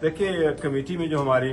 देखिए, कमेटी में जो हमारी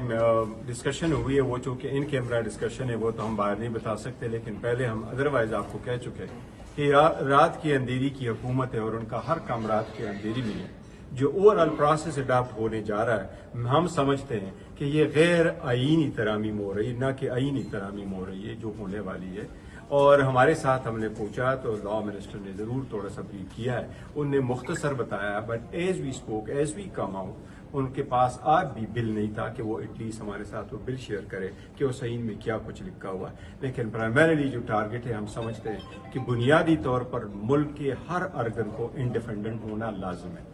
डिस्कशन हुई है वो चूंकि इन कैमरा डिस्कशन है वो तो हम बाहर नहीं बता सकते, लेकिन पहले हम अदरवाइज आपको कह चुके हैं कि रात की अंधेरी की हुकूमत है और उनका हर काम रात की अंधेरी में है। जो ओवरऑल प्रोसेस अडॉप्ट होने जा रहा है, हम समझते हैं कि ये गैर आईनी तरामीम हो रही है, ना कि आईनी तरामीम हो रही है जो होने वाली है। और हमारे साथ हमने पूछा तो लॉ मिनिस्टर ने ज़रूर थोड़ा सा ब्रीफ किया है, उनने मुख्तसर बताया, but as we spoke, as we come out, उनके पास आज भी बिल नहीं था कि वो एटलीस्ट हमारे साथ वो बिल शेयर करे कि वो सही में क्या कुछ लिखा हुआ है। लेकिन प्राइमरीली जो टारगेट है, हम समझते हैं कि बुनियादी तौर पर मुल्क के हर अर्गन को इंडिपेंडेंट होना लाजिम है।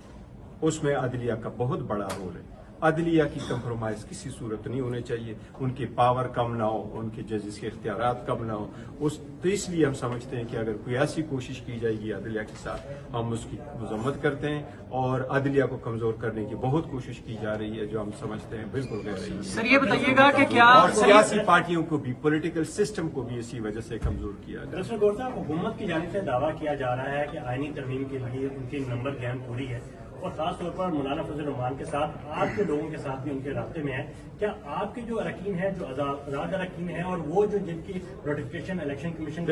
उसमें अदलिया का बहुत बड़ा रोल है। अदलिया की कंप्रोमाइज किसी सूरत नहीं होनी चाहिए, उनकी पावर कम ना हो, उनके जजेस के इख्तियारात कम ना हो। तो इसलिए हम समझते हैं कि अगर कोई ऐसी कोशिश की जाएगी अदलिया के साथ, हम उसकी मजम्मत करते हैं। और अदलिया को कमजोर करने की बहुत कोशिश की जा रही है, जो हम समझते हैं बिल्कुल गैर रही है। सर ये बताइएगा कि क्या और सियासी पार्टियों को भी, पॉलिटिकल सिस्टम को भी इसी वजह से कमजोर किया जाए। दरअसल गौर साहब, हुकूमत की जानिब से दावा किया जा रहा है कि आईनी तरमीम के लिए उनकी नंबर गैम पूरी है और खास तौर पर मौलाना फजल रहमान के साथ आपके लोगों के साथ भी उनके रास्ते में है। क्या आपके जो अरकीन है, जो आजाद अरकीन है और वो जो जिनकी notification election commission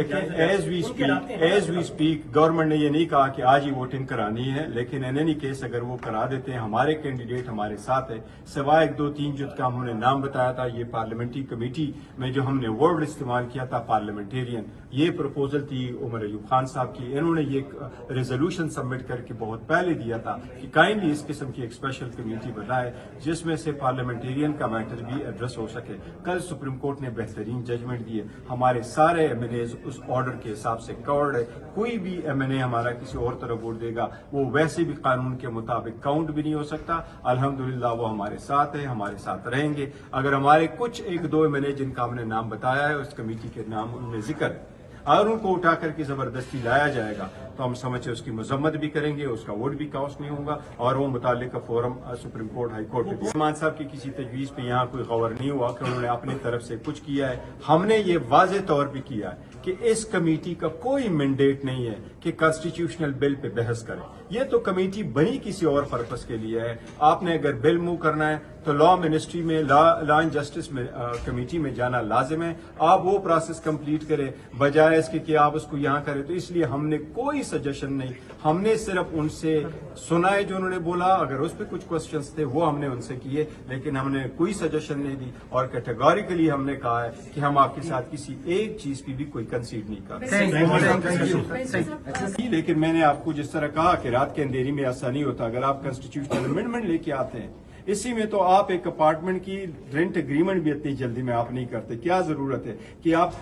as we speak government ने ये नहीं कहा कि आज ही वोटिंग करानी है, लेकिन इन एनी केस अगर वो करा देते हैं, हमारे कैंडिडेट हमारे साथ है, सिवाय 1-2-3 जुत का हमने नाम बताया था। ये पार्लियामेंट्री कमेटी में जो हमने वर्ड इस्तेमाल किया था पार्लियामेंटेरियन, ये प्रपोजल थी उमर अयूब खान साहब की। इन्होंने ये रेजोल्यूशन सबमिट करके बहुत पहले दिया था कि काइंडली इस किस्म की एक स्पेशल कमेटी बनाए जिसमें से पार्लियामेंटेरियन का मैटर भी एड्रेस हो सके। कल सुप्रीम कोर्ट ने बेहतरीन जजमेंट दिए, हमारे सारे एमएनए उस ऑर्डर के हिसाब से कवर्ड है। कोई भी एमएनए हमारा किसी और तरफ वोट देगा वो वैसे भी कानून के मुताबिक काउंट भी नहीं हो सकता। अल्हम्दुलिल्लाह वो हमारे साथ है, हमारे साथ रहेंगे। अगर हमारे कुछ 1-2 एमएनए जिनका हमने नाम बताया है, उस कमेटी के नाम उनमें जिक्र है, अगर उनको उठा करके जबरदस्ती लाया जाएगा तो हम समझे उसकी मजम्मत भी करेंगे, उसका वोट भी काउंट नहीं होगा और वो मुतालिका forum supreme court, high court में। रहमान साहब की किसी तजवीज पे यहाँ कोई गौर नहीं हुआ कि उन्होंने अपनी तरफ से कुछ किया है। हमने ये वाजे तौर पे किया है कि इस कमेटी का कोई मैंडेट नहीं है कि कॉन्स्टिट्यूशनल बिल पे बहस करे। ये तो कमेटी बनी किसी और पर्पस के लिए है। आपने अगर बिल मूव करना है तो लॉ मिनिस्ट्री में, लॉ एंड जस्टिस में कमेटी में जाना लाजिम है। आप वो प्रोसेस कंप्लीट करें बजाय इसके कि आप उसको यहाँ करें। तो इसलिए हमने कोई सजेशन नहीं, हमने सिर्फ उनसे सुना है जो उन्होंने बोला। अगर उस पर कुछ क्वेश्चंस थे वो हमने उनसे किए, लेकिन हमने कोई सजेशन नहीं दी। और कैटेगोरिकली हमने कहा है कि हम आपके साथ किसी एक चीज की भी कोई कंसीड नहीं करते। लेकिन मैंने आपको जिस तरह कहा कि रात के अंधेरी में ऐसा नहीं होता। अगर आप कॉन्स्टिट्यूशनल अमेंडमेंट लेके आते हैं, इसी में तो आप एक अपार्टमेंट की रेंट एग्रीमेंट भी इतनी जल्दी में आप नहीं करते। क्या जरूरत है कि आप